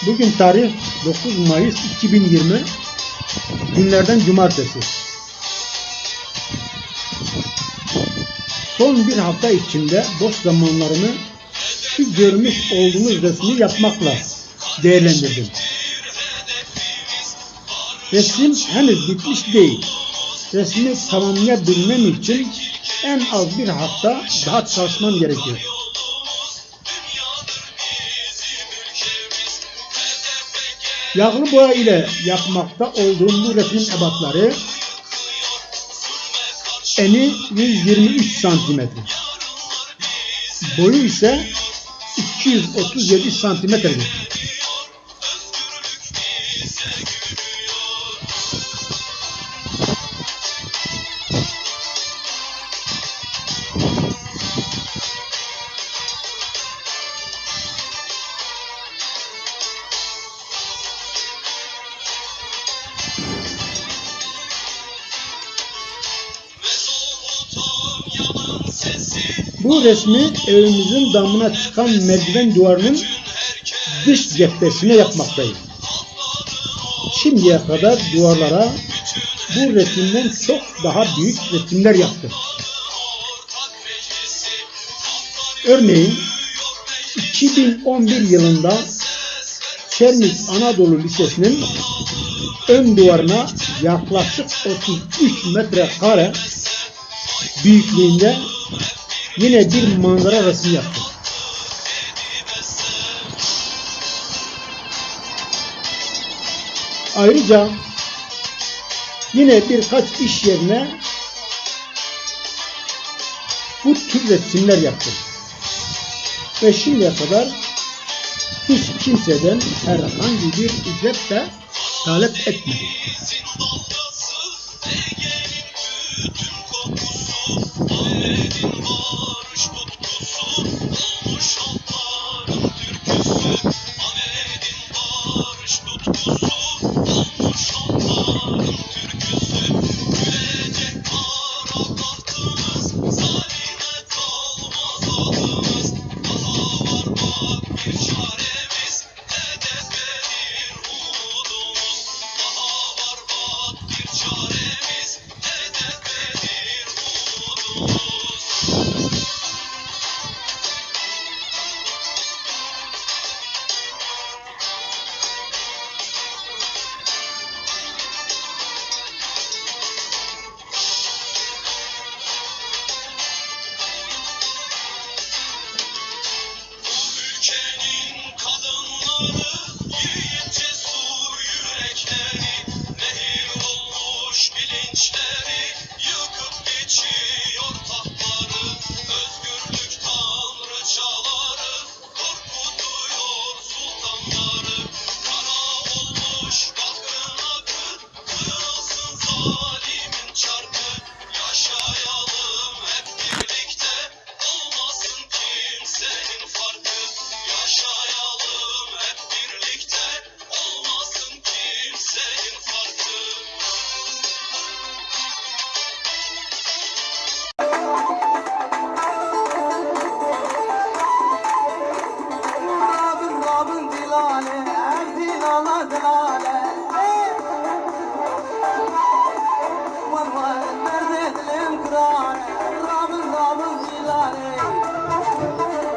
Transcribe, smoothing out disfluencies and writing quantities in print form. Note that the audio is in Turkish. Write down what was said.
Bugün tarih 9 Mayıs 2020, günlerden cumartesi. Son bir hafta içinde boş zamanlarımı şu görmüş olduğunuz resmi yapmakla değerlendirdim. Resim henüz bitmiş değil. Resmi tamamlayabilmem için en az bir hafta daha çalışmam gerekiyor. Yağlı boya ile yapmakta olduğum bu resmin ebatları eni 123 santimetre. Boyu ise 237 santimetredir. Bu resmi evimizin damına çıkan merdiven duvarının dış cephesine yapmaktayım. Şimdiye kadar duvarlara bu resimden çok daha büyük resimler yaptım. Örneğin 2011 yılında Çermik Anadolu Lisesi'nin ön duvarına yaklaşık 33 metrekare büyüklüğünde yine bir manzara resmi yaptım. Ayrıca yine birkaç iş yerine bu tür resimler yaptım. Ve şimdiye kadar hiç kimseden herhangi bir ücret de talep etmedim.